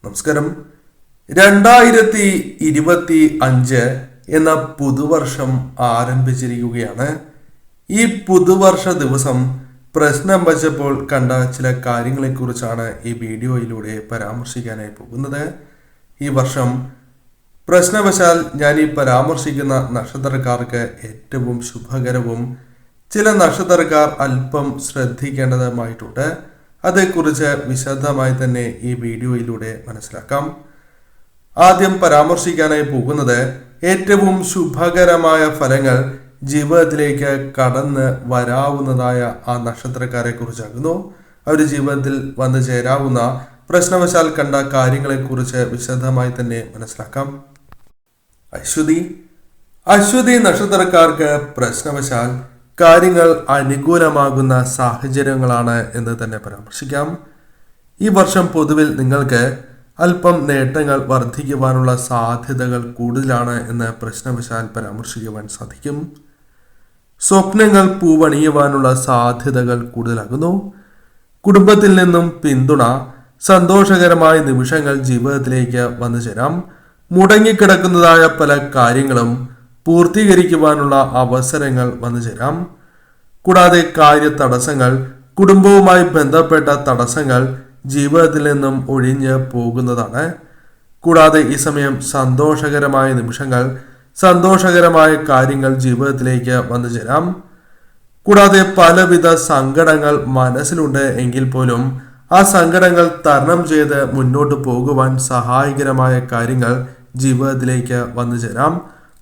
നമസ്കാരം. 2025 എന്ന പുതുവർഷം ആരംഭിച്ചിരിക്കുകയാണ്. ഈ പുതുവർഷ ദിവസം പ്രശ്നം വച്ചപ്പോൾ കണ്ട ചില കാര്യങ്ങളെക്കുറിച്ചാണ് ഈ വീഡിയോയിലൂടെ പരാമർശിക്കാനായി പോകുന്നത്. ഈ വർഷം പ്രശ്നവശാൽ ഞാൻ ഈ പരാമർശിക്കുന്ന നക്ഷത്രക്കാർക്ക് ഏറ്റവും ശുഭകരവും ചില നക്ഷത്രക്കാർ അല്പം ശ്രദ്ധിക്കേണ്ടതുമായിട്ടുണ്ട്. അതേക്കുറിച്ച് വിശദമായി തന്നെ ഈ വീഡിയോയിലൂടെ മനസ്സിലാക്കാം. ആദ്യം പരാമർശിക്കാനായി പോകുന്നത് ഏറ്റവും ശുഭകരമായ ഫലങ്ങൾ ജീവിതത്തിലേക്ക് കടന്ന് വരാവുന്നതായ ആ നക്ഷത്രക്കാരെ കുറിച്ചാകുന്നു. അവർ ജീവിതത്തിൽ വന്നു ചേരാവുന്ന പ്രശ്നവശാൽ കണ്ട കാര്യങ്ങളെക്കുറിച്ച് വിശദമായി തന്നെ മനസ്സിലാക്കാം. അശ്വതി നക്ഷത്രക്കാർക്ക് പ്രശ്നവശാൽ കാര്യങ്ങൾ അനുകൂലമാകുന്ന സാഹചര്യങ്ങളാണ് എന്ന് തന്നെ പരാമർശിക്കാം. ഈ വർഷം പൊതുവിൽ നിങ്ങൾക്ക് അല്പം നേട്ടങ്ങൾ വർദ്ധിക്കുവാനുള്ള സാധ്യതകൾ കൂടുതലാണ് എന്ന് പ്രശ്നവശാൽ പരാമർശിക്കുവാൻ സാധിക്കും. സ്വപ്നങ്ങൾ പൂവണിയുവാനുള്ള സാധ്യതകൾ കൂടുതലാകുന്നു. കുടുംബത്തിൽ നിന്നും പിന്തുണ, സന്തോഷകരമായ നിമിഷങ്ങൾ ജീവിതത്തിലേക്ക് വന്നു ചേരാം. മുടങ്ങിക്കിടക്കുന്നതായ പല കാര്യങ്ങളും പൂർത്തീകരിക്കുവാനുള്ള അവസരങ്ങൾ വന്നു ചേരാം. കൂടാതെ കാര്യ തടസ്സങ്ങൾ, കുടുംബവുമായി ബന്ധപ്പെട്ട തടസ്സങ്ങൾ ജീവിതത്തിൽ നിന്നും ഒഴിഞ്ഞ് പോകുന്നതാണ്. കൂടാതെ ഈ സമയം സന്തോഷകരമായ നിമിഷങ്ങൾ, സന്തോഷകരമായ കാര്യങ്ങൾ ജീവിതത്തിലേക്ക് വന്നു ചേരാം. കൂടാതെ പലവിധ സങ്കടങ്ങൾ മനസ്സിലുണ്ട് എങ്കിൽ പോലും ആ സങ്കടങ്ങൾ തരണം ചെയ്ത് മുന്നോട്ട് പോകുവാൻ സഹായകരമായ കാര്യങ്ങൾ ജീവിതത്തിലേക്ക് വന്നു ചേരാം.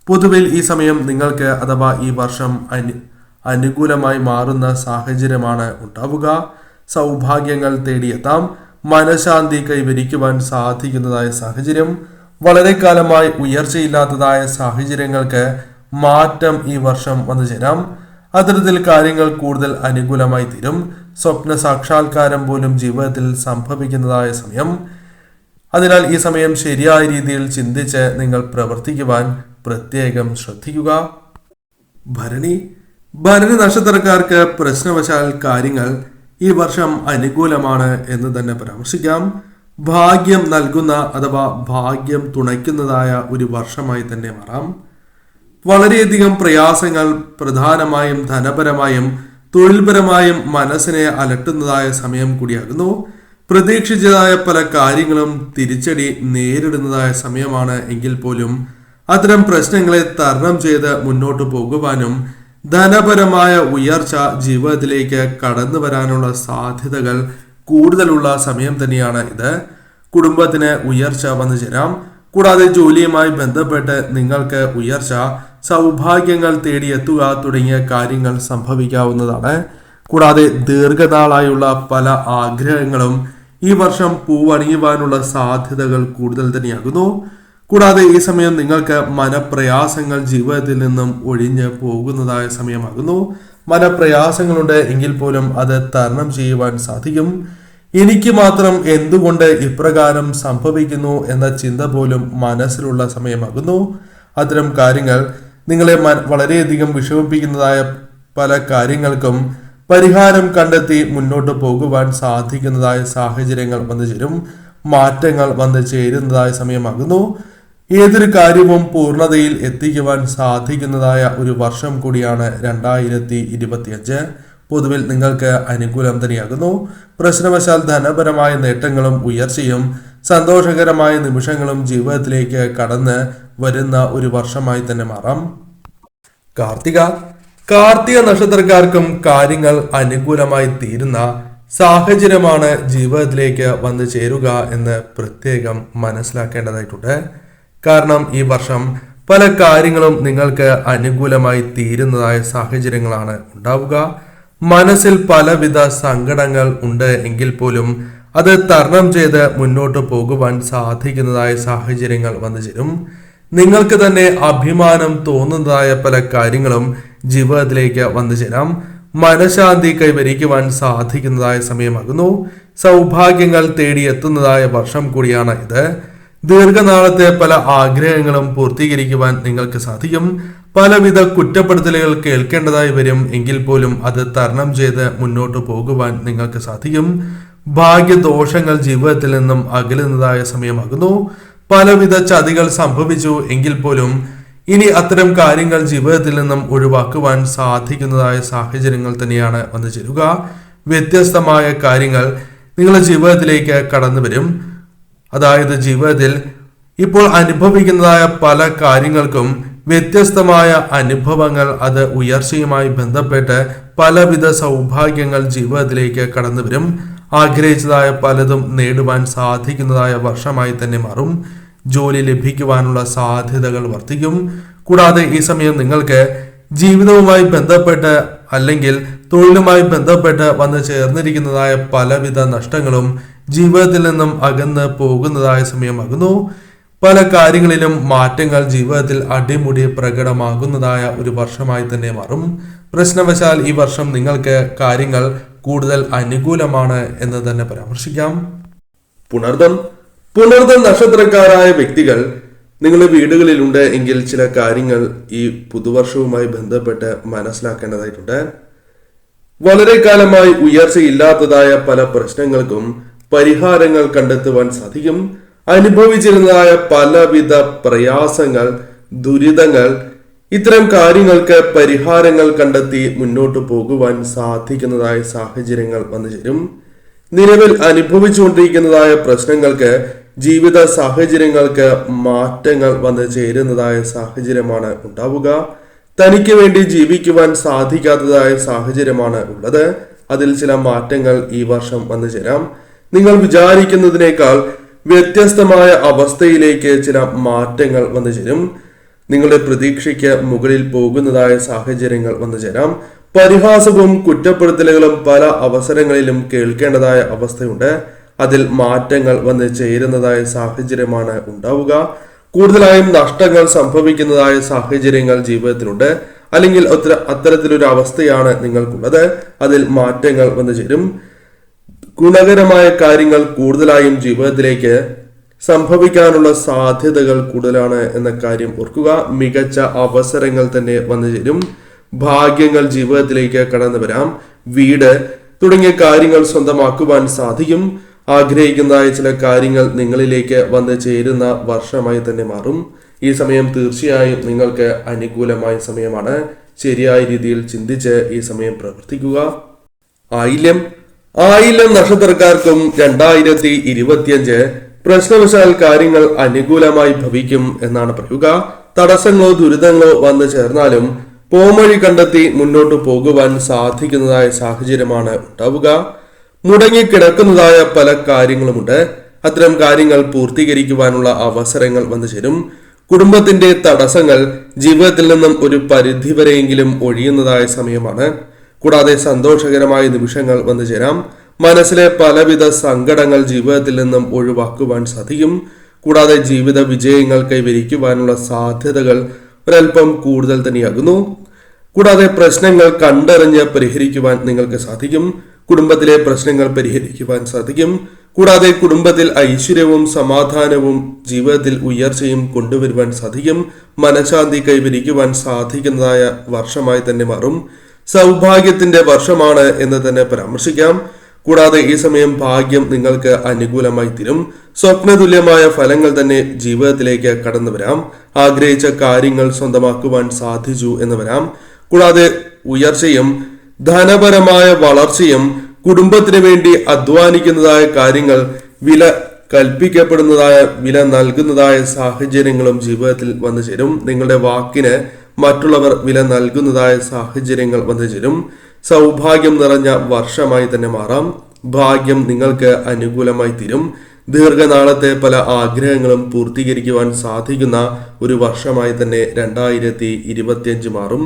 പൊതുവിൽ ഈ സമയം നിങ്ങൾക്ക് അഥവാ ഈ വർഷം അനുകൂലമായി മാറുന്ന സാഹചര്യമാണ് ഉണ്ടാവുക. സൗഭാഗ്യങ്ങൾ തേടിയെത്താം. മനഃശാന്തി കൈവരിക്കുവാൻ സാധിക്കുന്നതായ സാഹചര്യം, വളരെ കാലമായി ഉയർച്ചയില്ലാത്തതായ സാഹചര്യങ്ങൾക്ക് മാറ്റം ഈ വർഷം വന്നു ചേരാം. അത്തരത്തിൽ കാര്യങ്ങൾ കൂടുതൽ അനുകൂലമായി തീരും. സ്വപ്ന സാക്ഷാത്കാരം പോലും ജീവിതത്തിൽ സംഭവിക്കുന്നതായ സമയം. അതിനാൽ ഈ സമയം ശരിയായ രീതിയിൽ ചിന്തിച്ച് നിങ്ങൾ പ്രവർത്തിക്കുവാൻ പ്രത്യേകം ശ്രദ്ധിക്കുക. ഭരണി നക്ഷത്രക്കാർക്ക് പ്രശ്നവശാൽ കാര്യങ്ങൾ ഈ വർഷം അനുകൂലമാണ് എന്ന് തന്നെ പരാമർശിക്കാം. ഭാഗ്യം നൽകുന്ന അഥവാ ഭാഗ്യം തുണയ്ക്കുന്നതായ ഒരു വർഷമായി തന്നെ മാറാം. വളരെയധികം പ്രയാസങ്ങൾ പ്രധാനമായും ധനപരമായും തൊഴിൽപരമായും മനസ്സിനെ അലട്ടുന്നതായ സമയം കൂടിയാകുന്നു. പ്രതീക്ഷിച്ചതായ പല കാര്യങ്ങളും തിരിച്ചടി നേരിടുന്നതായ സമയമാണ് എങ്കിൽ പോലും അത്തരം പ്രശ്നങ്ങളെ തരണം ചെയ്ത് മുന്നോട്ട് പോകുവാനും ധനപരമായ ഉയർച്ച ജീവിതത്തിലേക്ക് കടന്നു വരാനുള്ള സാധ്യതകൾ കൂടുതലുള്ള സമയം തന്നെയാണ് ഇത്. കുടുംബത്തിന് ഉയർച്ച വന്നു ചേരാം. കൂടാതെ ജോലിയുമായി ബന്ധപ്പെട്ട് നിങ്ങൾക്ക് ഉയർച്ച, സൗഭാഗ്യങ്ങൾ തേടിയെത്തുക തുടങ്ങിയ കാര്യങ്ങൾ സംഭവിക്കാവുന്നതാണ്. കൂടാതെ ദീർഘനാളായുള്ള പല ആഗ്രഹങ്ങളും ഈ വർഷം പൂവണിയുവാനുള്ള സാധ്യതകൾ കൂടുതൽ തന്നെയാകുന്നു. കൂടാതെ ഈ സമയം നിങ്ങൾക്ക് മനപ്രയാസങ്ങൾ ജീവിതത്തിൽ നിന്നും ഒഴിഞ്ഞ് പോകുന്നതായ സമയമാകുന്നു. മനപ്രയാസങ്ങളുണ്ട് എങ്കിൽ പോലും അത് തരണം ചെയ്യുവാൻ സാധിക്കും. എനിക്ക് മാത്രം എന്തുകൊണ്ട് ഇപ്രകാരം സംഭവിക്കുന്നു എന്ന ചിന്ത പോലും മനസ്സിലുള്ള സമയമാകുന്നു. അത്തരം കാര്യങ്ങൾ നിങ്ങളെ വളരെയധികം വിഷമിപ്പിക്കുന്നതായ പല കാര്യങ്ങൾക്കും പരിഹാരം കണ്ടെത്തി മുന്നോട്ട് പോകുവാൻ സാധിക്കുന്നതായ സാഹചര്യങ്ങൾ വന്നു ചേരും. മാറ്റങ്ങൾ വന്നു ചേരുന്നതായ സമയമാകുന്നു. ഏതൊരു കാര്യവും പൂർണ്ണതയിൽ എത്തിക്കുവാൻ സാധിക്കുന്നതായ ഒരു വർഷം കൂടിയാണ് 2025. പൊതുവിൽ നിങ്ങൾക്ക് അനുകൂലം തന്നെയാകുന്നു. പ്രശ്നവശാൽ ധനപരമായ നേട്ടങ്ങളും ഉയർച്ചയും സന്തോഷകരമായ നിമിഷങ്ങളും ജീവിതത്തിലേക്ക് കടന്ന് വരുന്ന ഒരു വർഷമായി തന്നെ മാറാം. കാർത്തിക നക്ഷത്രക്കാർക്കും കാര്യങ്ങൾ അനുകൂലമായി തീരുന്ന സാഹചര്യമാണ് ജീവിതത്തിലേക്ക് വന്നു ചേരുക എന്ന് പ്രത്യേകം മനസ്സിലാക്കേണ്ടതായിട്ടുണ്ട്. കാരണം ഈ വർഷം പല കാര്യങ്ങളും നിങ്ങൾക്ക് അനുകൂലമായി തീരുന്നതായ സാഹചര്യങ്ങളാണ് ഉണ്ടാവുക. മനസ്സിൽ പലവിധ സങ്കടങ്ങൾ ഉണ്ട് എങ്കിൽ പോലും അത് തരണം ചെയ്ത് മുന്നോട്ട് പോകുവാൻ സാധിക്കുന്നതായ സാഹചര്യങ്ങൾ വന്നു ചേരും. നിങ്ങൾക്ക് തന്നെ അഭിമാനം തോന്നുന്നതായ പല കാര്യങ്ങളും ജീവിതത്തിലേക്ക് വന്നു ചേരാം. മനഃശാന്തി കൈവരിക്കുവാൻ സാധിക്കുന്നതായ സമയമാകുന്നു. സൗഭാഗ്യങ്ങൾ തേടിയെത്തുന്നതായ വർഷം കൂടിയാണ് ഇത്. ദീർഘനാളത്തെ പല ആഗ്രഹങ്ങളും പൂർത്തീകരിക്കുവാൻ നിങ്ങൾക്ക് സാധിക്കും. പലവിധ കുറ്റപ്പെടുത്തലുകൾ കേൾക്കേണ്ടതായി വരും എങ്കിൽ പോലും അത് തരണം ചെയ്ത് മുന്നോട്ട് പോകുവാൻ നിങ്ങൾക്ക് സാധിക്കും. ഭാഗ്യദോഷങ്ങൾ ജീവിതത്തിൽ നിന്നും അകലുന്നതായ സമയമാകുന്നു. പലവിധ ചതികൾ സംഭവിച്ചു എങ്കിൽ പോലും ഇനി അത്തരം കാര്യങ്ങൾ ജീവിതത്തിൽ നിന്നും ഒഴിവാക്കുവാൻ സാധിക്കുന്നതായ സാഹചര്യങ്ങൾ തന്നെയാണ് വന്നു ചേരുക. വ്യത്യസ്തമായ കാര്യങ്ങൾ നിങ്ങളുടെ ജീവിതത്തിലേക്ക് കടന്നു വരും. അതായത് ജീവിതത്തിൽ ഇപ്പോൾ അനുഭവിക്കുന്നതായ പല കാര്യങ്ങൾക്കും വ്യത്യസ്തമായ അനുഭവങ്ങൾ, അത് ഉയർച്ചയുമായി ബന്ധപ്പെട്ട് പലവിധ സൗഭാഗ്യങ്ങൾ ജീവിതത്തിലേക്ക് കടന്നു വരും. ആഗ്രഹിച്ചതായ പലതും നേടുവാൻ സാധിക്കുന്നതായ വർഷമായി തന്നെ മാറും. ജോലി ലഭിക്കുവാനുള്ള സാധ്യതകൾ വർദ്ധിക്കും. കൂടാതെ ഈ സമയം നിങ്ങൾക്ക് ജീവിതവുമായി ബന്ധപ്പെട്ട് അല്ലെങ്കിൽ തൊഴിലുമായി ബന്ധപ്പെട്ട് വന്ന് ചേർന്നിരിക്കുന്നതായ പലവിധ നഷ്ടങ്ങളും ജീവിതത്തിൽ നിന്നും അകന്ന് പോകുന്നതായ സമയമാകുന്നു. പല കാര്യങ്ങളിലും മാറ്റങ്ങൾ ജീവിതത്തിൽ അടിമുടി പ്രകടമാകുന്നതായ ഒരു വർഷമായി തന്നെ മാറും. പ്രശ്നവശാൽ ഈ വർഷം നിങ്ങൾക്ക് കാര്യങ്ങൾ കൂടുതൽ അനുകൂലമാണ് എന്ന് തന്നെ പരാമർശിക്കാം. പുണർദം നക്ഷത്രക്കാരായ വ്യക്തികൾ നിങ്ങളുടെ വീടുകളിലുണ്ട് എങ്കിൽ ചില കാര്യങ്ങൾ ഈ പുതുവർഷവുമായി ബന്ധപ്പെട്ട് മനസ്സിലാക്കേണ്ടതായിട്ടുണ്ട്. വളരെ കാലമായി ഉയർച്ചയില്ലാത്തതായ പല പ്രശ്നങ്ങൾക്കും പരിഹാരങ്ങൾ കണ്ടെത്തുവാൻ സാധിക്കും. അനുഭവിച്ചിരുന്നതായ പലവിധ പ്രയാസങ്ങൾ, ദുരിതങ്ങൾ, ഇത്തരം കാര്യങ്ങൾക്ക് പരിഹാരങ്ങൾ കണ്ടെത്തി മുന്നോട്ട് പോകുവാൻ സാധിക്കുന്നതായ സാഹചര്യങ്ങൾ വന്നു ചേരും. നിലവിൽ അനുഭവിച്ചുകൊണ്ടിരിക്കുന്നതായ പ്രശ്നങ്ങൾക്ക്, ജീവിത സാഹചര്യങ്ങൾക്ക് മാറ്റങ്ങൾ വന്നു ചേരുന്നതായ സാഹചര്യമാണ് ഉണ്ടാവുക. തനിക്ക് വേണ്ടി ജീവിക്കുവാൻ സാധിക്കാത്തതായ സാഹചര്യമാണ് ഉള്ളത്. അതിൽ ചില മാറ്റങ്ങൾ ഈ വർഷം വന്നു ചേരാം. നിങ്ങൾ വിചാരിക്കുന്നതിനേക്കാൾ വ്യത്യസ്തമായ അവസ്ഥയിലേക്ക് ചില മാറ്റങ്ങൾ വന്നു ചേരും. നിങ്ങളുടെ പ്രതീക്ഷയ്ക്ക് മുകളിൽ പോകുന്നതായ സാഹചര്യങ്ങൾ വന്നു ചേരാം. പരിഹാസവും കുറ്റപ്പെടുത്തലുകളും പല അവസരങ്ങളിലും കേൾക്കേണ്ടതായ അവസ്ഥയുണ്ട്. അതിൽ മാറ്റങ്ങൾ വന്ന് ചേരുന്നതായ സാഹചര്യമാണ് ഉണ്ടാവുക. കൂടുതലായും നഷ്ടങ്ങൾ സംഭവിക്കുന്നതായ സാഹചര്യങ്ങൾ ജീവിതത്തിലുണ്ട്. അല്ലെങ്കിൽ അത്തരത്തിലൊരു അവസ്ഥയാണ് നിങ്ങൾക്കുള്ളത്. അതിൽ മാറ്റങ്ങൾ വന്നു ചേരും. ഗുണകരമായ കാര്യങ്ങൾ കൂടുതലായും ജീവിതത്തിലേക്ക് സംഭവിക്കാനുള്ള സാധ്യതകൾ കൂടുതലാണ് എന്ന കാര്യം ഓർക്കുക. മികച്ച അവസരങ്ങൾ തന്നെ വന്നു ചേരും. ഭാഗ്യങ്ങൾ ജീവിതത്തിലേക്ക് കടന്നു വരാം. വീട് തുടങ്ങിയ കാര്യങ്ങൾ സ്വന്തമാക്കുവാൻ സാധിക്കും. ആഗ്രഹിക്കുന്നതായ ചില കാര്യങ്ങൾ നിങ്ങളിലേക്ക് വന്നു ചേരുന്ന വർഷമായി തന്നെ മാറും. ഈ സമയം തീർച്ചയായും നിങ്ങൾക്ക് അനുകൂലമായ സമയമാണ്. ശരിയായ രീതിയിൽ ചിന്തിച്ച് ഈ സമയം പ്രവർത്തിക്കുക. ആയില്യം നക്ഷത്രക്കാർക്കും 2025 പ്രശ്നവശാൽ കാര്യങ്ങൾ അനുകൂലമായി ഭവിക്കും എന്നാണ് പറയുക. തടസ്സങ്ങളോ ദുരിതങ്ങളോ വന്നു ചേർന്നാലും പോംവഴി കണ്ടെത്തി മുന്നോട്ട് പോകുവാൻ സാധിക്കുന്നതായ സാഹചര്യമാണ് ഉണ്ടാവുക. മുടങ്ങിക്കിടക്കുന്നതായ പല കാര്യങ്ങളുമുണ്ട്. അത്തരം കാര്യങ്ങൾ പൂർത്തീകരിക്കുവാനുള്ള അവസരങ്ങൾ വന്നു ചേരും. കുടുംബത്തിന്റെ തടസ്സങ്ങൾ ജീവിതത്തിൽ നിന്നും ഒരു പരിധിവരെയെങ്കിലും ഒഴിയുന്നതായ സമയമാണ്. കൂടാതെ സന്തോഷകരമായ നിമിഷങ്ങൾ വന്നു ചേരാം. മനസ്സിലെ പലവിധ സങ്കടങ്ങൾ ജീവിതത്തിൽ നിന്നും ഒഴിവാക്കുവാൻ സാധിക്കും. കൂടാതെ ജീവിത വിജയങ്ങൾ കൈവരിക്കുവാനുള്ള സാധ്യതകൾ ഒരൽപ്പം കൂടുതൽ തന്നെയാകുന്നു. കൂടാതെ പ്രശ്നങ്ങൾ കണ്ടറിഞ്ഞ് പരിഹരിക്കുവാൻ നിങ്ങൾക്ക് സാധിക്കും. കുടുംബത്തിലെ പ്രശ്നങ്ങൾ പരിഹരിക്കുവാൻ സാധിക്കും. കൂടാതെ കുടുംബത്തിൽ ഐശ്വര്യവും സമാധാനവും ജീവിതത്തിൽ ഉയർച്ചയും കൊണ്ടുവരുവാൻ സാധിക്കും. മനഃശാന്തി കൈവരിക്കുവാൻ സാധിക്കുന്നതായ വർഷമായി തന്നെ മാറും. സൗഭാഗ്യത്തിന്റെ വർഷമാണ് എന്ന് തന്നെ പരാമർശിക്കാം. കൂടാതെ ഈ സമയം ഭാഗ്യം നിങ്ങൾക്ക് അനുകൂലമായി തീരും. സ്വപ്നതുല്യമായ ഫലങ്ങൾ തന്നെ ജീവിതത്തിലേക്ക് കടന്നു വരാം. ആഗ്രഹിച്ച കാര്യങ്ങൾ സ്വന്തമാക്കുവാൻ സാധിച്ചു എന്ന് വരാം. കൂടാതെ ഉയർച്ചയും ധനപരമായ വളർച്ചയും കുടുംബത്തിന് വേണ്ടി അധ്വാനിക്കുന്നതായ കാര്യങ്ങൾ വില കൽപ്പിക്കപ്പെടുന്നതായ വില നൽകുന്നതായ സാഹചര്യങ്ങളും ജീവിതത്തിൽ വന്നു ചേരും. നിങ്ങളുടെ വാക്കിന് മറ്റുള്ളവർ വില നൽകുന്നതായ സാഹചര്യങ്ങൾ വന്നു ചേരും. സൗഭാഗ്യം നിറഞ്ഞ വർഷമായി തന്നെ മാറാം. ഭാഗ്യം നിങ്ങൾക്ക് അനുകൂലമായി തീരും. ദീർഘനാളത്തെ പല ആഗ്രഹങ്ങളും പൂർത്തീകരിക്കുവാൻ സാധിക്കുന്ന ഒരു വർഷമായി തന്നെ 2025 മാറും.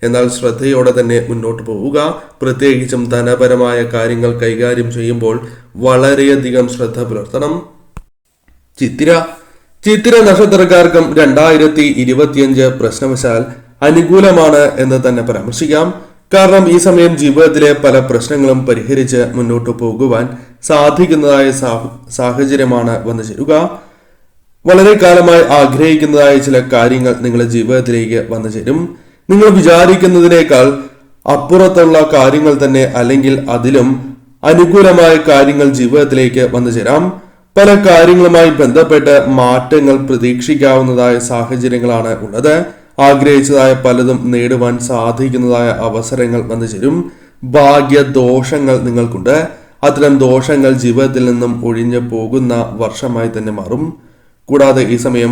എന്നാൽ ശ്രദ്ധയോടെ തന്നെ മുന്നോട്ട് പോവുക. പ്രത്യേകിച്ചും ധനപരമായ കാര്യങ്ങൾ കൈകാര്യം ചെയ്യുമ്പോൾ വളരെയധികം ശ്രദ്ധ പുലർത്തണം. ചിത്തിര നക്ഷത്രക്കാർക്കും 2025 പ്രശ്നവശാൽ അനുകൂലമാണ് എന്ന് തന്നെ പരാമർശിക്കാം. കാരണം ഈ സമയം ജീവിതത്തിലെ പല പ്രശ്നങ്ങളും പരിഹരിച്ച് മുന്നോട്ട് പോകുവാൻ സാധിക്കുന്നതായ സാഹചര്യമാണ് വന്നു ചേരുക. വളരെ കാലമായി ആഗ്രഹിക്കുന്നതായ ചില കാര്യങ്ങൾ നിങ്ങളുടെ ജീവിതത്തിലേക്ക് വന്നു ചേരും. നിങ്ങൾ വിചാരിക്കുന്നതിനേക്കാൾ അപ്പുറത്തുള്ള കാര്യങ്ങൾ തന്നെ അല്ലെങ്കിൽ അതിലും അനുകൂലമായ കാര്യങ്ങൾ ജീവിതത്തിലേക്ക് വന്നു ചേരാം. പല കാര്യങ്ങളുമായി ബന്ധപ്പെട്ട് മാറ്റങ്ങൾ പ്രതീക്ഷിക്കാവുന്നതായ സാഹചര്യങ്ങളാണ് ഉള്ളത്. ആഗ്രഹിച്ചതായ പലതും നേടുവാൻ സാധിക്കുന്നതായ അവസരങ്ങൾ വന്നു ചേരും. ഭാഗ്യദോഷങ്ങൾ നിങ്ങൾക്കുണ്ട്. അത്തരം ദോഷങ്ങൾ ജീവിതത്തിൽ നിന്നും ഒഴിഞ്ഞു പോകുന്ന വർഷമായി തന്നെ മാറും. കൂടാതെ ഈ സമയം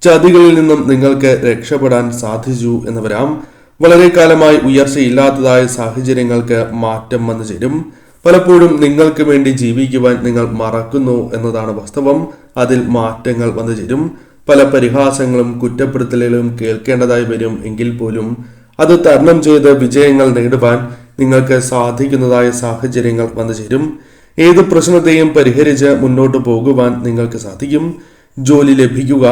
ചതികളിൽ നിന്നും നിങ്ങൾക്ക് രക്ഷപ്പെടാൻ സാധിച്ചു എന്ന് വരാം. വളരെ കാലമായി ഉയർച്ചയില്ലാത്തതായ സാഹചര്യങ്ങൾക്ക് മാറ്റം വന്നു ചേരും. പലപ്പോഴും നിങ്ങൾക്ക് വേണ്ടി ജീവിക്കുവാൻ നിങ്ങൾ മറക്കുന്നു എന്നതാണ് വാസ്തവം. അതിൽ മാറ്റങ്ങൾ വന്നു ചേരും. പല പരിഹാസങ്ങളും കുറ്റപ്പെടുത്തലുകളും കേൾക്കേണ്ടതായി വരും. എങ്കിൽ പോലും അത് തരണം ചെയ്ത് വിജയങ്ങൾ നേടുവാൻ നിങ്ങൾക്ക് സാധിക്കുന്നതായ സാഹചര്യങ്ങൾ വന്നു ചേരും. ഏത് പ്രശ്നത്തെയും പരിഹരിച്ച് മുന്നോട്ട് പോകുവാൻ നിങ്ങൾക്ക് സാധിക്കും. ജോലി ലഭിക്കുക,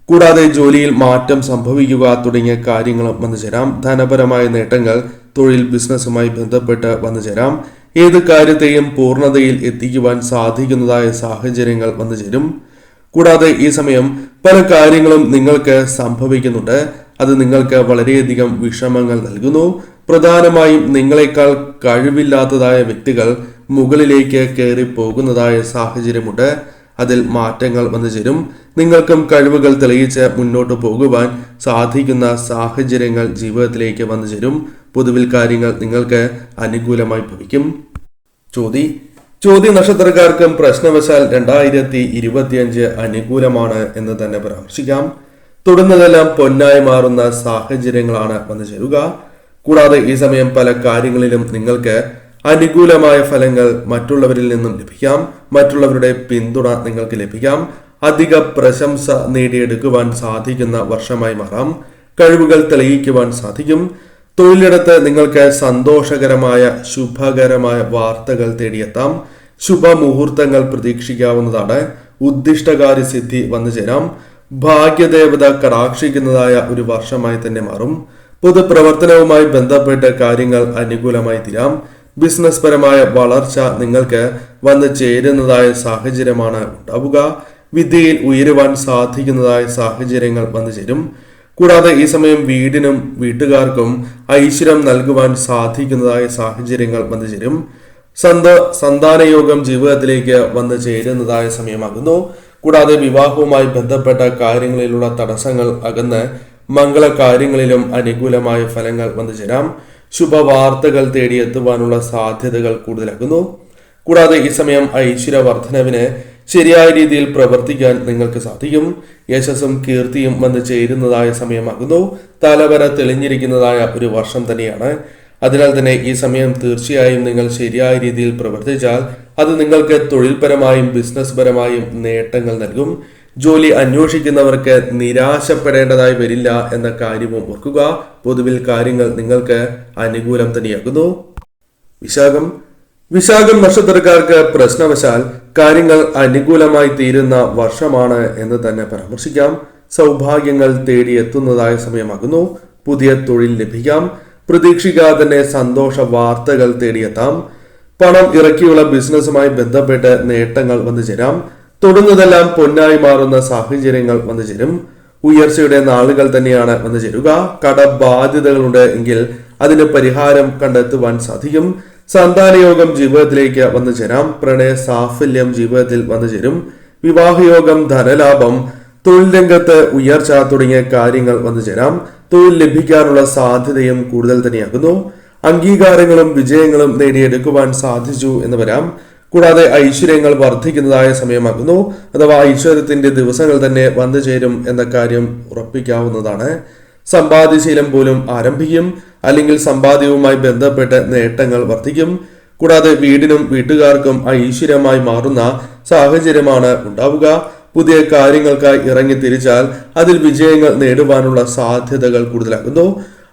കൂടാതെ ജോലിയിൽ മാറ്റം സംഭവിക്കുക തുടങ്ങിയ കാര്യങ്ങളും വന്നു ചേരാം. ധനപരമായ നേട്ടങ്ങൾ തൊഴിൽ ബിസിനസ്സുമായി ബന്ധപ്പെട്ട് വന്നു ചേരാം. ഏത് കാര്യത്തെയും പൂർണ്ണതയിൽ എത്തിക്കുവാൻ സാധിക്കുന്നതായ സാഹചര്യങ്ങൾ വന്നു ചേരും. കൂടാതെ ഈ സമയം പല കാര്യങ്ങളും നിങ്ങൾക്ക് സംഭവിക്കുന്നുണ്ട്. അത് നിങ്ങൾക്ക് വളരെയധികം വിഷമങ്ങൾ നൽകുന്നു. പ്രധാനമായും നിങ്ങളെക്കാൾ കഴിവില്ലാത്തതായ വ്യക്തികൾ മുകളിലേക്ക് കയറി പോകുന്നതായ സാഹചര്യമുണ്ട്. അതിൽ മാറ്റങ്ങൾ വന്നു ചേരും. നിങ്ങൾക്കും കഴിവുകൾ തെളിയിച്ച് മുന്നോട്ട് പോകുവാൻ സാധിക്കുന്ന സാഹചര്യങ്ങൾ ജീവിതത്തിലേക്ക് വന്നു ചേരും. പൊതുവിൽ കാര്യങ്ങൾ നിങ്ങൾക്ക് അനുകൂലമായി ഭവിക്കും. ചോതി നക്ഷത്രക്കാർക്കും പ്രശ്നവശാൽ 2025 അനുകൂലമാണ് എന്ന് തന്നെ പരാമർശിക്കാം. തുടർന്നതെല്ലാം പൊന്നായി മാറുന്ന സാഹചര്യങ്ങളാണ് വന്നു ചേരുക. കൂടാതെ ഈ സമയം പല കാര്യങ്ങളിലും നിങ്ങൾക്ക് അനുകൂലമായ ഫലങ്ങൾ മറ്റുള്ളവരിൽ നിന്നും ലഭിക്കാം. മറ്റുള്ളവരുടെ പിന്തുണ നിങ്ങൾക്ക് ലഭിക്കാം. അധിക പ്രശംസ നേടിയെടുക്കുവാൻ സാധിക്കുന്ന വർഷമായി മാറാം. കഴിവുകൾ തെളിയിക്കുവാൻ സാധിക്കും. തൊഴിലിടത്ത് നിങ്ങൾക്ക് സന്തോഷകരമായ ശുഭകരമായ വാർത്തകൾ തേടിയെത്താം. ശുഭമുഹൂർത്തങ്ങൾ പ്രതീക്ഷിക്കാവുന്നതാണ്. ഉദ്ദിഷ്ടകാര്യ സിദ്ധി വന്നു ചേരാം. ഭാഗ്യദേവത കടാക്ഷിക്കുന്നതായ ഒരു വർഷമായി തന്നെ മാറും. പൊതുപ്രവർത്തനവുമായി ബന്ധപ്പെട്ട് കാര്യങ്ങൾ അനുകൂലമായി തീരാം. ബിസിനസ് പരമായ വളർച്ച നിങ്ങൾക്ക് വന്നു ചേരുന്നതായ സാഹചര്യമാണ് ഉണ്ടാവുക. വിദ്യയിൽ ഉയരുവാൻ സാധിക്കുന്നതായ സാഹചര്യങ്ങൾ വന്നു ചേരും. കൂടാതെ ഈ സമയം വീടിനും വീട്ടുകാർക്കും ഐശ്വര്യം നൽകുവാൻ സാധിക്കുന്നതായ സാഹചര്യങ്ങൾ വന്നു ചേരും. സന്താനയോഗം ജീവിതത്തിലേക്ക് വന്നു ചേരുന്നതായ സമയമാകുന്നു. കൂടാതെ വിവാഹവുമായി ബന്ധപ്പെട്ട കാര്യങ്ങളിലുള്ള തടസ്സങ്ങൾ അകന്ന് മംഗളകാര്യങ്ങളിലും അനുകൂലമായ ഫലങ്ങൾ വന്നു ചേരാം. ശുഭവാർത്തകൾ തേടിയെത്തുവാനുള്ള സാധ്യതകൾ കൂടുതലാകുന്നു. കൂടാതെ ഈ സമയം ഐശ്വര്യവർദ്ധനവിന് ശരിയായ രീതിയിൽ പ്രവർത്തിക്കാൻ നിങ്ങൾക്ക് സാധിക്കും. യശസ്സും കീർത്തിയും വന്നു ചേരുന്നതായ സമയമാകുന്നു. തലവര തെളിഞ്ഞിരിക്കുന്നതായ ഒരു വർഷം തന്നെയാണ്. അതിനാൽ തന്നെ ഈ സമയം തീർച്ചയായും നിങ്ങൾ ശരിയായ രീതിയിൽ പ്രവർത്തിച്ചാൽ അത് നിങ്ങൾക്ക് തൊഴിൽപരമായും ബിസിനസ് പരമായും നേട്ടങ്ങൾ നൽകും. ജോലി അന്വേഷിക്കുന്നവർക്ക് നിരാശപ്പെടേണ്ടതായി വരില്ല എന്ന കാര്യവും ഓർക്കുക. പൊതുവിൽ കാര്യങ്ങൾ നിങ്ങൾക്ക് അനുകൂലം തന്നെയാകുന്നു. വിശാഖം നക്ഷത്രക്കാർക്ക് പ്രശ്നവശാൽ കാര്യങ്ങൾ അനുകൂലമായി തീരുന്ന വർഷമാണ് എന്ന് തന്നെ പരാമർശിക്കാം. സൗഭാഗ്യങ്ങൾ തേടിയെത്തുന്നതായ സമയമാകുന്നു. പുതിയ തൊഴിൽ ലഭിക്കാം. പ്രതീക്ഷിക്കാതെ തന്നെ സന്തോഷ വാർത്തകൾ തേടിയെത്താം. പണം ഇറക്കിയുള്ള ബിസിനസ്സുമായി ബന്ധപ്പെട്ട് നേട്ടങ്ങൾ വന്നു ചേരാം. തൊടുന്നതെല്ലാം പൊന്നായി മാറുന്ന സാഹചര്യങ്ങൾ വന്നു ചേരും. ഉയർച്ചയുടെ നാളുകൾ തന്നെയാണ് വന്നു ചേരുക. കടബാധ്യതകളുണ്ട് എങ്കിൽ അതിന് പരിഹാരം കണ്ടെത്തുവാൻ സാധിക്കും. സന്താനയോഗം ജീവിതത്തിലേക്ക് വന്നു ചേരാം. പ്രണയ സാഫല്യം ജീവിതത്തിൽ വന്നു ചേരും. വിവാഹയോഗം, ധനലാഭം, തൊഴിൽ രംഗത്ത് ഉയർച്ച തുടങ്ങിയ കാര്യങ്ങൾ വന്നു ചേരാം. തൊഴിൽ ലഭിക്കാനുള്ള സാധ്യതയും കൂടുതൽ തന്നെയാകുന്നു. അംഗീകാരങ്ങളും വിജയങ്ങളും നേടിയെടുക്കുവാൻ സാധിച്ചു എന്ന് വരാം. കൂടാതെ ഐശ്വര്യങ്ങൾ വർദ്ധിക്കുന്നതായ സമയമാകുന്നു. അഥവാ ഐശ്വര്യത്തിന്റെ ദിവസങ്ങൾ തന്നെ വന്നു ചേരും എന്ന കാര്യം ഉറപ്പിക്കാവുന്നതാണ്. സമ്പാദ്യശീലം പോലും ആരംഭിക്കും. അല്ലെങ്കിൽ സമ്പാദ്യവുമായി ബന്ധപ്പെട്ട് നേട്ടങ്ങൾ വർദ്ധിക്കും. കൂടാതെ വീടിനും വീട്ടുകാർക്കും ഐശ്വര്യമായി മാറുന്ന സാഹചര്യമാണ് ഉണ്ടാവുക. പുതിയ കാര്യങ്ങൾക്കായി ഇറങ്ങി തിരിച്ചാൽ അതിൽ വിജയങ്ങൾ നേടുവാനുള്ള സാധ്യതകൾ കൂടുതലാകുന്നു.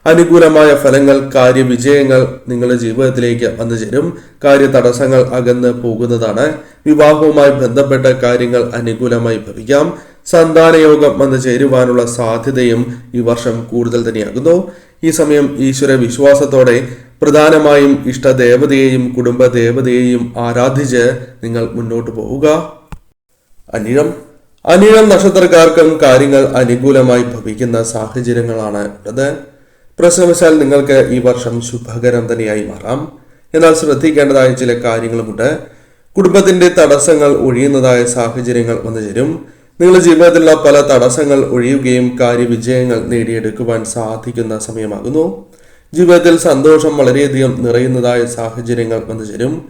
അനുകൂലമായ ഫലങ്ങൾ, കാര്യവിജയങ്ങൾ നിങ്ങളുടെ ജീവിതത്തിലേക്ക് വന്നു ചേരും. കാര്യ തടസ്സങ്ങൾ അകന്ന് പോകുന്നതാണ്. വിവാഹവുമായി ബന്ധപ്പെട്ട കാര്യങ്ങൾ അനുകൂലമായി ഭവിക്കാം. സന്താനയോഗം വന്നു ചേരുവാനുള്ള സാധ്യതയും ഈ വർഷം കൂടുതൽ തന്നെയാകുന്നു. ഈ സമയം ഈശ്വര വിശ്വാസത്തോടെ പ്രധാനമായും ഇഷ്ടദേവതയെയും കുടുംബദേവതയെയും ആരാധിച്ച് നിങ്ങൾ മുന്നോട്ട് പോവുക. അനിഴം നക്ഷത്രക്കാർക്കും കാര്യങ്ങൾ അനുകൂലമായി ഭവിക്കുന്ന സാഹചര്യങ്ങളാണ് ഉള്ളത്. പ്രശ്നവശാൽ നിങ്ങൾക്ക് ഈ വർഷം ശുഭകരം തന്നെയായി മാറാം. എന്നാൽ ശ്രദ്ധിക്കേണ്ടതായ ചില കാര്യങ്ങളുമുണ്ട്. കുടുംബത്തിന്റെ തടസ്സങ്ങൾ ഒഴിയുന്നതായ സാഹചര്യങ്ങൾ വന്നു ചേരും. നിങ്ങളുടെ ജീവിതത്തിലുള്ള പല തടസ്സങ്ങൾ ഒഴിയുകയും കാര്യവിജയങ്ങൾ നേടിയെടുക്കുവാൻ സാധിക്കുന്ന സമയമാകുന്നു. ജീവിതത്തിൽ സന്തോഷം വളരെയധികം നിറയുന്നതായ സാഹചര്യങ്ങൾ വന്നു ചേരും.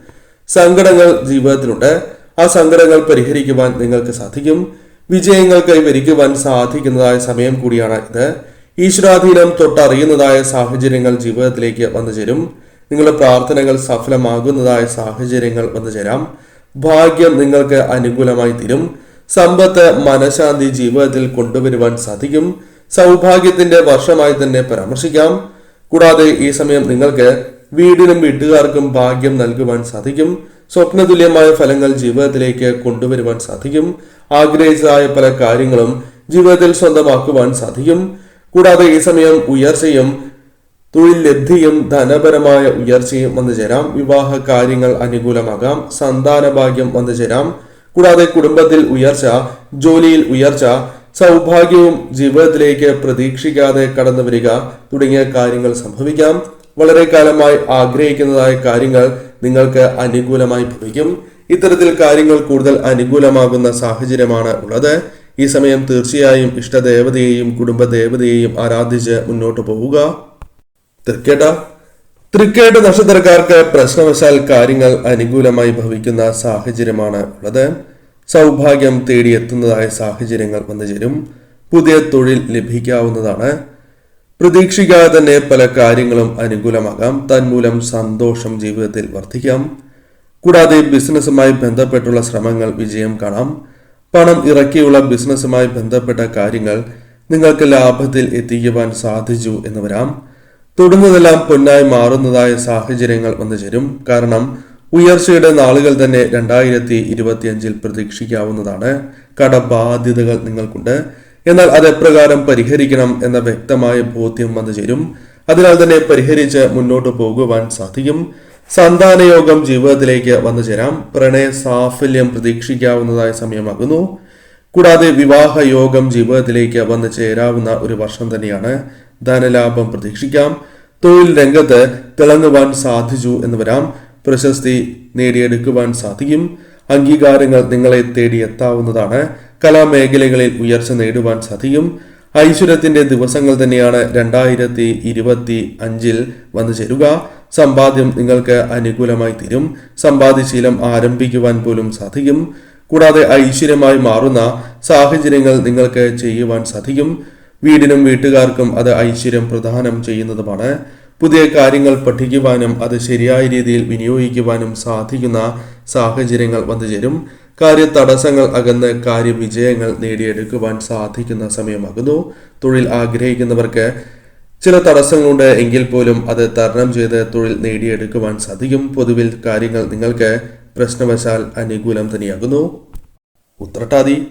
സങ്കടങ്ങൾ ജീവിതത്തിലുണ്ട്. ആ സങ്കടങ്ങൾ പരിഹരിക്കുവാൻ നിങ്ങൾക്ക് സാധിക്കും. വിജയങ്ങൾ കൈവരിക്കുവാൻ സാധിക്കുന്നതായ സമയം കൂടിയാണ് ഇത്. ഈശ്വരാധീനം തൊട്ടറിയുന്നതായ സാഹചര്യങ്ങൾ ജീവിതത്തിലേക്ക് വന്നു ചേരും. നിങ്ങളുടെ പ്രാർത്ഥനകൾ സഫലമാകുന്നതായ സാഹചര്യങ്ങൾ വന്നു ചേരാം. ഭാഗ്യം നിങ്ങൾക്ക് അനുകൂലമായി തീരും. സമ്പത്ത്, മനഃശാന്തി ജീവിതത്തിൽ കൊണ്ടുവരുവാൻ സാധിക്കും. സൗഭാഗ്യത്തിന്റെ വർഷമായി തന്നെ പരാമർശിക്കാം. കൂടാതെ ഈ സമയം നിങ്ങൾക്ക് വീടിനും വീട്ടുകാർക്കും ഭാഗ്യം നൽകുവാൻ സാധിക്കും. സ്വപ്നതുല്യമായ ഫലങ്ങൾ ജീവിതത്തിലേക്ക് കൊണ്ടുവരുവാൻ സാധിക്കും. ആഗ്രഹിച്ചതായ പല കാര്യങ്ങളും ജീവിതത്തിൽ സ്വന്തമാക്കുവാൻ സാധിക്കും. കൂടാതെ ഈ സമയം ഉയർച്ചയും തൊഴിൽ ലബ്ധിയും ധനപരമായ ഉയർച്ചയും വന്നു ചേരാം. വിവാഹ കാര്യങ്ങൾ അനുകൂലമാകാം. സന്താന ഭാഗ്യം വന്നു ചേരാം. കൂടാതെ കുടുംബത്തിൽ ഉയർച്ച, ജോലിയിൽ ഉയർച്ച, സൗഭാഗ്യവും ജീവിതത്തിലേക്ക് പ്രതീക്ഷിക്കാതെ കടന്നു വരിക തുടങ്ങിയ കാര്യങ്ങൾ സംഭവിക്കാം. വളരെ കാലമായി ആഗ്രഹിക്കുന്നതായ കാര്യങ്ങൾ നിങ്ങൾക്ക് അനുകൂലമായി ഭവിക്കും. ഇത്തരത്തിൽ കാര്യങ്ങൾ കൂടുതൽ അനുകൂലമാകുന്ന സാഹചര്യമാണ് ഉള്ളത്. ഈ സമയം തീർച്ചയായും ഇഷ്ടദേവതയെയും കുടുംബദേവതയെയും ആരാധിച്ച് മുന്നോട്ട് പോവുക. തൃക്കേട്ട നക്ഷത്രക്കാർക്ക് പ്രശ്നവശാൽ കാര്യങ്ങൾ അനുകൂലമായി ഭവിക്കുന്ന സാഹചര്യമാണ് ഉള്ളത്. സൗഭാഗ്യം തേടിയെത്തുന്നതായ സാഹചര്യങ്ങൾ വന്നു ചേരും. പുതിയ തൊഴിൽ ലഭിക്കാവുന്നതാണ്. പ്രതീക്ഷിക്കാതെ തന്നെ പല കാര്യങ്ങളും അനുകൂലമാകാം. തന്മൂലം സന്തോഷം ജീവിതത്തിൽ വർദ്ധിക്കാം. കൂടാതെ ബിസിനസ്സുമായി ബന്ധപ്പെട്ടുള്ള ശ്രമങ്ങൾ വിജയം കാണാം. പണം ഇറക്കിയുള്ള ബിസിനസ്സുമായി ബന്ധപ്പെട്ട കാര്യങ്ങൾ നിങ്ങൾക്ക് ലാഭത്തിൽ എത്തിക്കുവാൻ സാധിച്ചു എന്ന് വരാം. തൊടുന്നതെല്ലാം പൊന്നായി മാറുന്നതായ സാഹചര്യങ്ങൾ വന്നു ചേരും. കാരണം ഉയർച്ചയുടെ നാളുകൾ തന്നെ 2025 പ്രതീക്ഷിക്കാവുന്നതാണ്. കടബാധ്യതകൾ നിങ്ങൾക്കുണ്ട്. എന്നാൽ അത് എപ്രകാരം പരിഹരിക്കണം എന്ന വ്യക്തമായ ബോധ്യം വന്നു ചേരും. അതിനാൽ തന്നെ പരിഹരിച്ച് മുന്നോട്ട് പോകുവാൻ സാധിക്കും. സന്താനയോഗം ജീവിതത്തിലേക്ക് വന്നു ചേരാം. പ്രണയ സാഫല്യം പ്രതീക്ഷിക്കാവുന്നതായ സമയമാകുന്നു. കൂടാതെ വിവാഹ യോഗം ജീവിതത്തിലേക്ക് വന്നു ചേരാവുന്ന ഒരു വർഷം തന്നെയാണ്. ധനലാഭം പ്രതീക്ഷിക്കാം. തൊഴിൽ രംഗത്ത് തിളങ്ങുവാൻ സാധിച്ചു എന്ന് വരാം. പ്രശസ്തി നേടിയെടുക്കുവാൻ സാധിക്കും. അംഗീകാരങ്ങൾ നിങ്ങളെ തേടിയെത്താവുന്നതാണ്. കലാമേഖലകളിൽ ഉയർച്ച നേടുവാൻ സാധിക്കും. ഐശ്വര്യത്തിന്റെ ദിവസങ്ങൾ തന്നെയാണ് 2025 വന്നു ചേരുക. സമ്പാദ്യം നിങ്ങൾക്ക് അനുകൂലമായി തീരും. സമ്പാദ്യശീലം ആരംഭിക്കുവാൻ പോലും സാധിക്കും. കൂടാതെ ഐശ്വര്യമായി മാറുന്ന സാഹചര്യങ്ങൾ നിങ്ങൾക്ക് ചെയ്യുവാൻ സാധിക്കും. വീടിനും വീട്ടുകാർക്കും അത് ഐശ്വര്യം പ്രദാനം ചെയ്യുന്നതുമാണ്. പുതിയ കാര്യങ്ങൾ പഠിക്കുവാനും അത് ശരിയായ രീതിയിൽ വിനിയോഗിക്കുവാനും സാധിക്കുന്ന സാഹചര്യങ്ങൾ വന്നു ചേരും. കാര്യ തടസ്സങ്ങൾ അകന്ന് കാര്യവിജയങ്ങൾ നേടിയെടുക്കുവാൻ സാധിക്കുന്ന സമയമാകുന്നു. തൊഴിൽ ആഗ്രഹിക്കുന്നവർക്ക് ചില തടസ്സങ്ങളുണ്ട് എങ്കിൽ പോലും അത് തരണം ചെയ്ത് തൊഴിൽ നേടിയെടുക്കുവാൻ സാധിക്കും. പൊതുവിൽ കാര്യങ്ങൾ നിങ്ങൾക്ക് പ്രശ്നവശാൽ അനുകൂലം തന്നെയാകുന്നു. ഉത്രട്ടാതി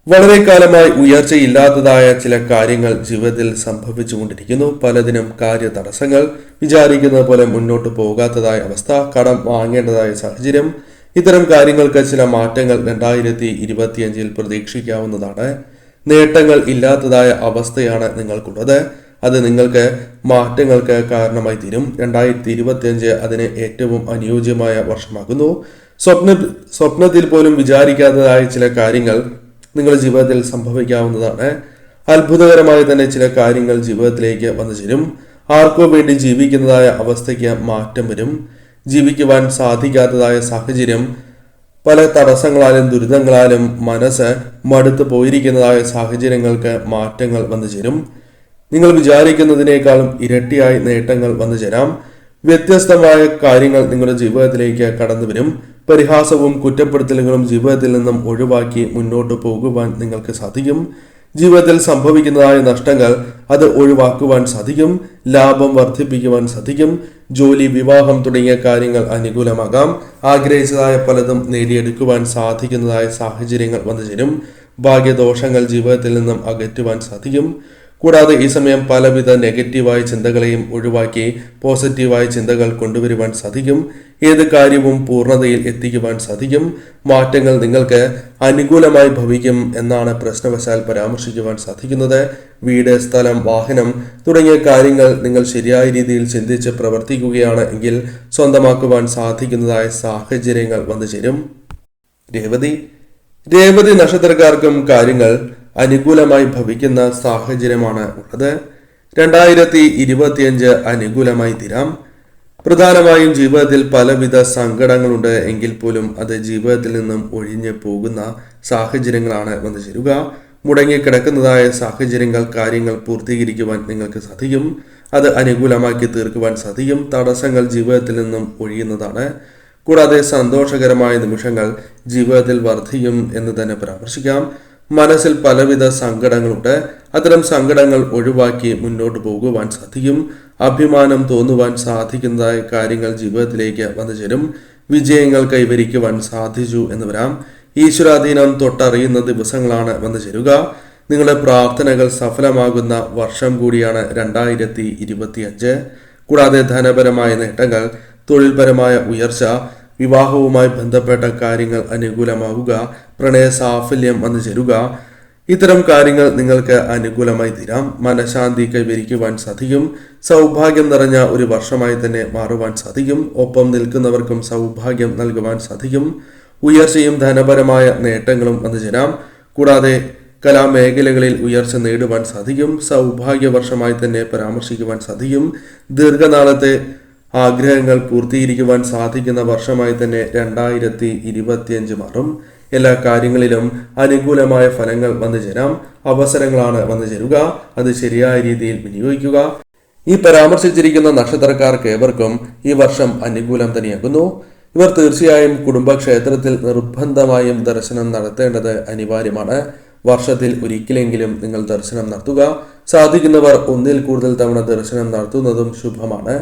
വളരെ കാലമായി ഉയർച്ചയില്ലാത്തതായ ചില കാര്യങ്ങൾ ജീവിതത്തിൽ സംഭവിച്ചുകൊണ്ടിരിക്കുന്നു. പലതിനും കാര്യ തടസ്സങ്ങൾ, വിചാരിക്കുന്നത് പോലെ മുന്നോട്ട് പോകാത്തതായ അവസ്ഥ, കടം വാങ്ങേണ്ടതായ സാഹചര്യം, ഇത്തരം കാര്യങ്ങൾക്ക് ചില മാറ്റങ്ങൾ 2025 പ്രതീക്ഷിക്കാവുന്നതാണ്. നേട്ടങ്ങൾ ഇല്ലാത്തതായ അവസ്ഥയാണ് നിങ്ങൾക്കുള്ളത്. അത് നിങ്ങൾക്ക് മാറ്റങ്ങൾക്ക് കാരണമായി തീരും. 2025 അതിന് ഏറ്റവും അനുയോജ്യമായ വർഷമാകുന്നു. സ്വപ്നത്തിൽ പോലും വിചാരിക്കാത്തതായ ചില കാര്യങ്ങൾ നിങ്ങളുടെ ജീവിതത്തിൽ സംഭവിക്കാവുന്നതാണ്. അത്ഭുതകരമായി തന്നെ ചില കാര്യങ്ങൾ ജീവിതത്തിലേക്ക് വന്നു ചേരും. ആർക്കോ വേണ്ടി ജീവിക്കുന്നതായ അവസ്ഥയ്ക്ക് മാറ്റം വരും. ജീവിക്കുവാൻ സാധിക്കാത്തതായ സാഹചര്യം, പല തടസ്സങ്ങളാലും ദുരിതങ്ങളാലും മനസ്സ് മടുത്തു പോയിരിക്കുന്നതായ സാഹചര്യങ്ങൾക്ക് മാറ്റങ്ങൾ വന്നു ചേരും. നിങ്ങൾ വിചാരിക്കുന്നതിനേക്കാളും ഇരട്ടിയായി നേട്ടങ്ങൾ വന്നു ചേരാം. വ്യത്യസ്തമായ കാര്യങ്ങൾ നിങ്ങളുടെ ജീവിതത്തിലേക്ക് കടന്നു വരും. പരിഹാസവും കുറ്റപ്പെടുത്തലുകളും ജീവിതത്തിൽ നിന്നും ഒഴിവാക്കി മുന്നോട്ട് പോകുവാൻ നിങ്ങൾക്ക് സാധിക്കും. ജീവിതത്തിൽ സംഭവിക്കുന്നതായ നഷ്ടങ്ങൾ അത് ഒഴിവാക്കുവാൻ സാധിക്കും. ലാഭം വർദ്ധിപ്പിക്കുവാൻ സാധിക്കും. ജോലി, വിവാഹം തുടങ്ങിയ കാര്യങ്ങൾ അനുകൂലമാകാം. ആഗ്രഹിച്ചതായ പലതും നേടിയെടുക്കുവാൻ സാധിക്കുന്നതായ സാഹചര്യങ്ങൾ വന്നു ചേരും. ഭാഗ്യദോഷങ്ങൾ ജീവിതത്തിൽ നിന്നും അകറ്റുവാൻ സാധിക്കും. കൂടാതെ ഈ സമയം പലവിധ നെഗറ്റീവായ ചിന്തകളെയും ഒഴിവാക്കി പോസിറ്റീവായ ചിന്തകൾ കൊണ്ടുവരുവാൻ സാധിക്കും. ഏത് കാര്യവും പൂർണ്ണതയിൽ എത്തിക്കുവാൻ സാധിക്കും. മാറ്റങ്ങൾ നിങ്ങൾക്ക് അനുകൂലമായി ഭവിക്കും എന്നാണ് പ്രശ്നവശാൽ പരാമർശിക്കുവാൻ സാധിക്കുന്നത്. വീട്, സ്ഥലം, വാഹനം തുടങ്ങിയ കാര്യങ്ങൾ നിങ്ങൾ ശരിയായ രീതിയിൽ ചിന്തിച്ച് പ്രവർത്തിക്കുകയാണ് എങ്കിൽ സ്വന്തമാക്കുവാൻ സാധിക്കുന്നതായ സാഹചര്യങ്ങൾ വന്നു ചേരും. രേവതി നക്ഷത്രക്കാർക്കും കാര്യങ്ങൾ അനുകൂലമായി ഭവിക്കുന്ന സാഹചര്യമാണ് ഉള്ളത്. 2025 അനുകൂലമായി തീരാം. പ്രധാനമായും ജീവിതത്തിൽ പലവിധ സങ്കടങ്ങളുണ്ട് എങ്കിൽ പോലും അത് ജീവിതത്തിൽ നിന്നും ഒഴിഞ്ഞു പോകുന്ന സാഹചര്യങ്ങളാണ് വന്നു ചേരുക. മുടങ്ങിക്കിടക്കുന്നതായ സാഹചര്യങ്ങൾ, കാര്യങ്ങൾ പൂർത്തീകരിക്കുവാൻ നിങ്ങൾക്ക് സാധിക്കും. അത് അനുകൂലമാക്കി തീർക്കുവാൻ സാധിക്കും. തടസ്സങ്ങൾ ജീവിതത്തിൽ നിന്നും ഒഴിയുന്നതാണ്. കൂടാതെ സന്തോഷകരമായ നിമിഷങ്ങൾ ജീവിതത്തിൽ വർദ്ധിക്കും എന്ന് തന്നെ പരാമർശിക്കാം. മനസ്സിൽ പലവിധ സങ്കടങ്ങളുണ്ട്. അത്തരം സങ്കടങ്ങൾ ഒഴിവാക്കി മുന്നോട്ട് പോകുവാൻ സാധിക്കും. അഭിമാനം തോന്നുവാൻ സാധിക്കുന്നതായ കാര്യങ്ങൾ ജീവിതത്തിലേക്ക് വന്നു ചേരും. വിജയങ്ങൾ കൈവരിക്കുവാൻ സാധിച്ചു എന്ന് വരാം. ഈശ്വരാധീനം തൊട്ടറിയുന്ന ദിവസങ്ങളാണ് വന്നു ചേരുക. നിങ്ങളുടെ പ്രാർത്ഥനകൾ സഫലമാകുന്ന വർഷം കൂടിയാണ് 2025. കൂടാതെ ധനപരമായ നേട്ടങ്ങൾ, തൊഴിൽപരമായ ഉയർച്ച, വിവാഹവുമായി ബന്ധപ്പെട്ട കാര്യങ്ങൾ അനുകൂലമാവുക, പ്രണയ സാഫല്യം വന്നു ചേരുക, ഇത്തരം കാര്യങ്ങൾ നിങ്ങൾക്ക് അനുകൂലമായി തീരാം. മനഃശാന്തി കൈവരിക്കുവാൻ സാധിക്കും. സൗഭാഗ്യം നിറഞ്ഞ ഒരു വർഷമായി തന്നെ മാറുവാൻ സാധിക്കും. ഒപ്പം നിൽക്കുന്നവർക്കും സൗഭാഗ്യം നൽകുവാൻ സാധിക്കും. ഉയർച്ചയും ധനപരമായ നേട്ടങ്ങളും വന്നു ചേരാം. കൂടാതെ കലാമേഖലകളിൽ ഉയർച്ച നേടുവാൻ സാധിക്കും. സൗഭാഗ്യവർഷമായി തന്നെ പരാമർശിക്കുവാൻ സാധിക്കും. ദീർഘനാളത്തെ ആഗ്രഹങ്ങൾ പൂർത്തീകരിക്കുവാൻ സാധിക്കുന്ന വർഷമായി തന്നെ 2025 മാറും. എല്ലാ കാര്യങ്ങളിലും അനുകൂലമായ ഫലങ്ങൾ വന്നു ചേരാം. അവസരങ്ങളാണ് വന്നു ചേരുക. അത് ശരിയായ രീതിയിൽ വിനിയോഗിക്കുക. ഈ പരാമർശിച്ചിരിക്കുന്ന നക്ഷത്രക്കാർക്ക് ഏവർക്കും ഈ വർഷം അനുകൂലം തന്നെയാകുന്നു. ഇവർ തീർച്ചയായും കുടുംബക്ഷേത്രത്തിൽ നിർബന്ധമായും ദർശനം നടത്തേണ്ടത് അനിവാര്യമാണ്. വർഷത്തിൽ ഒരിക്കലെങ്കിലും നിങ്ങൾ ദർശനം നടത്തുക. സാധിക്കുന്നവർ ഒന്നിൽ കൂടുതൽ തവണ ദർശനം നടത്തുന്നതും ശുഭമാണ്.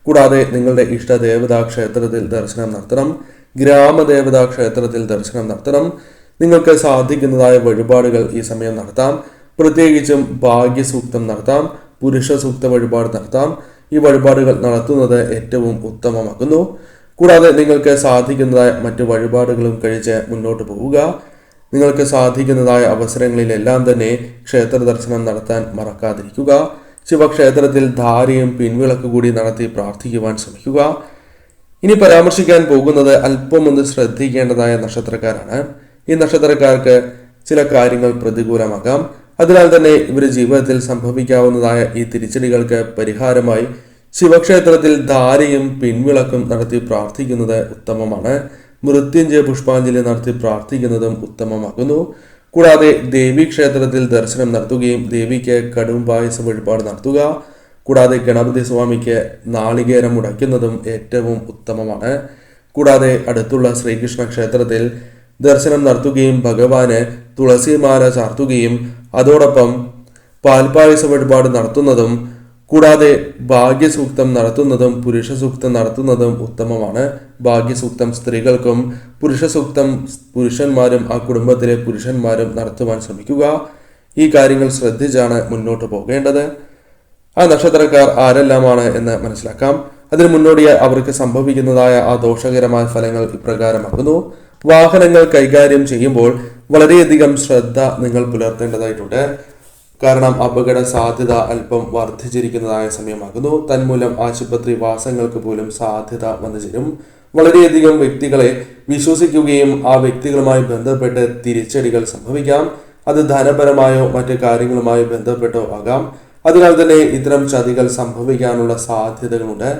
കൂടാതെ നിങ്ങളുടെ ഇഷ്ടദേവതാ ക്ഷേത്രത്തിൽ ദർശനം നടത്തണം. ഗ്രാമദേവതാ ക്ഷേത്രത്തിൽ ദർശനം നടത്തണം. നിങ്ങൾക്ക് സാധിക്കുന്നതായ വഴിപാടുകൾ ഈ സമയം നടത്താം. പ്രത്യേകിച്ചും ഭാഗ്യസൂക്തം നടത്താം, പുരുഷ സൂക്ത വഴിപാട് നടത്താം. ഈ വഴിപാടുകൾ നടത്തുന്നത് ഏറ്റവും ഉത്തമമാകുന്നു. കൂടാതെ നിങ്ങൾക്ക് സാധിക്കുന്നതായ മറ്റു വഴിപാടുകളും കഴിച്ച് മുന്നോട്ട് പോവുക. നിങ്ങൾക്ക് സാധിക്കുന്നതായ അവസരങ്ങളിലെല്ലാം തന്നെ ക്ഷേത്ര ദർശനം നടത്താൻ മറക്കാതിരിക്കുക. ശിവക്ഷേത്രത്തിൽ ധാരയും പിൻവിളക്ക് കൂടി നടത്തി പ്രാർത്ഥിക്കുവാൻ ശ്രമിക്കുക. ഇനി പരാമർശിക്കാൻ പോകുന്നത് അല്പം ഒന്ന് ശ്രദ്ധിക്കേണ്ടതായ നക്ഷത്രക്കാരാണ്. ഈ നക്ഷത്രക്കാർക്ക് ചില കാര്യങ്ങൾ പ്രതികൂലമാകാം. അതിനാൽ തന്നെ ഇവരുടെ ജീവിതത്തിൽ സംഭവിക്കാവുന്നതായ ഈ തിരിച്ചടികൾക്ക് പരിഹാരമായി ശിവക്ഷേത്രത്തിൽ ധാരയും പിൻവിളക്കും നടത്തി പ്രാർത്ഥിക്കുന്നത് ഉത്തമമാണ്. മൃത്യുഞ്ജയ പുഷ്പാഞ്ജലി നടത്തി പ്രാർത്ഥിക്കുന്നതും ഉത്തമമാകുന്നു. കൂടാതെ ദേവീ ക്ഷേത്രത്തിൽ ദർശനം നടത്തുകയും ദേവിക്ക് കടും പായസ വഴിപാട് നടത്തുക. കൂടാതെ ഗണപതി സ്വാമിക്ക് നാളികേരം മുടയ്ക്കുന്നതും ഏറ്റവും ഉത്തമമാണ്. കൂടാതെ അടുത്തുള്ള ശ്രീകൃഷ്ണ ക്ഷേത്രത്തിൽ ദർശനം നടത്തുകയും ഭഗവാന് തുളസിമാല ചാർത്തുകയും അതോടൊപ്പം പാൽപായസ വഴിപാട് നടത്തുന്നതും കൂടാതെ ഭാഗ്യസൂക്തം നടത്തുന്നതും പുരുഷ സൂക്തം നടത്തുന്നതും ഉത്തമമാണ്. ഭാഗ്യസൂക്തം സ്ത്രീകൾക്കും പുരുഷ സൂക്തം പുരുഷന്മാരും ആ കുടുംബത്തിലെ പുരുഷന്മാരും നടത്തുവാൻ ശ്രമിക്കുക. ഈ കാര്യങ്ങൾ ശ്രദ്ധിച്ചാണ് മുന്നോട്ട് പോകേണ്ടത്. ആ നക്ഷത്രക്കാർ ആരെല്ലാമാണ് എന്ന് മനസ്സിലാക്കാം. അതിന് മുന്നോടിയായി അവർക്ക് സംഭവിക്കുന്നതായ ആ ദോഷകരമായ ഫലങ്ങൾ ഇപ്രകാരമാകുന്നു. വാഹനങ്ങൾ കൈകാര്യം ചെയ്യുമ്പോൾ വളരെയധികം ശ്രദ്ധ നിങ്ങൾ പുലർത്തേണ്ടതായിട്ടുണ്ട്. കാരണം അപകട സാധ്യത അല്പം വർദ്ധിച്ചിരിക്കുന്നതായ സമയമാകുന്നു. തന്മൂലം ആശുപത്രി വാസങ്ങൾക്ക് പോലും സാധ്യത വന്നു ചേരും. വളരെയധികം വ്യക്തികളെ വിശ്വസിക്കുകയും ആ വ്യക്തികളുമായി ബന്ധപ്പെട്ട് തിരിച്ചടികൾ സംഭവിക്കാം. അത് ധനപരമായോ മറ്റു കാര്യങ്ങളുമായി ബന്ധപ്പെട്ടോ ആകാം. അതിനാൽ തന്നെ ഇത്തരം ചതികൾ സംഭവിക്കാനുള്ള സാധ്യതകളുണ്ട്.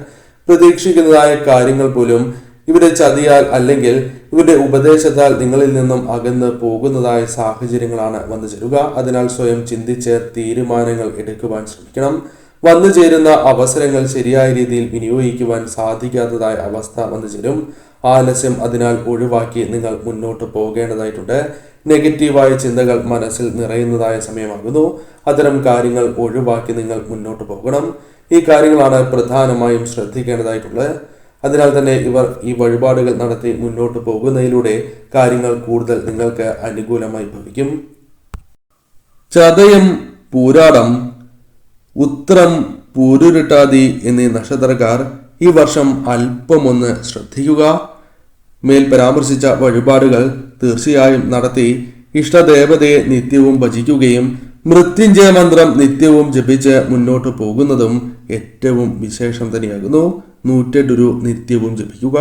പ്രതീക്ഷിക്കുന്നതായ കാര്യങ്ങൾ പോലും ഇവരുടെ ചതിയാൽ അല്ലെങ്കിൽ ഇവരുടെ ഉപദേശത്താൽ നിങ്ങളിൽ നിന്നും അകന്ന് പോകുന്നതായ സാഹചര്യങ്ങളാണ് വന്നു ചേരുക. അതിനാൽ സ്വയം ചിന്തിച്ച് തീരുമാനങ്ങൾ എടുക്കുവാൻ ശ്രമിക്കണം. വന്നു ചേരുന്ന അവസരങ്ങൾ ശരിയായ രീതിയിൽ വിനിയോഗിക്കുവാൻ സാധിക്കാത്തതായ അവസ്ഥ വന്നു ചേരും. ആലസ്യം അതിനാൽ ഒഴിവാക്കി നിങ്ങൾ മുന്നോട്ട് പോകേണ്ടതായിട്ടുണ്ട്. നെഗറ്റീവായ ചിന്തകൾ മനസ്സിൽ നിറയുന്നതായ സമയമാകുന്നു. അത്തരം കാര്യങ്ങൾ ഒഴിവാക്കി നിങ്ങൾ മുന്നോട്ട് പോകണം. ഈ കാര്യങ്ങളാണ് പ്രധാനമായും ശ്രദ്ധിക്കേണ്ടതായിട്ടുള്ളത്. അതിനാൽ തന്നെ ഇവർ ഈ വഴിപാടുകൾ നടത്തി മുന്നോട്ട് പോകുന്നതിലൂടെ കാര്യങ്ങൾ കൂടുതൽ നിങ്ങൾക്ക് അനുകൂലമായി ഭവിക്കും. ചതയം, പൂരാടം, ഉത്രം, പൂരുരുട്ടാതി എന്നീ നക്ഷത്രക്കാർ ഈ വർഷം അല്പമൊന്ന് ശ്രദ്ധിക്കുക. മേൽ പരാമർശിച്ച വഴിപാടുകൾ തീർച്ചയായും നടത്തി ഇഷ്ടദേവതയെ നിത്യവും ഭജിക്കുകയും മൃത്യുഞ്ജയ മന്ത്രം നിത്യവും ജപിച്ച് മുന്നോട്ട് പോകുന്നതും ഏറ്റവും വിശേഷം തന്നെയാകുന്നു. 108 നിത്യവും ജപിക്കുക.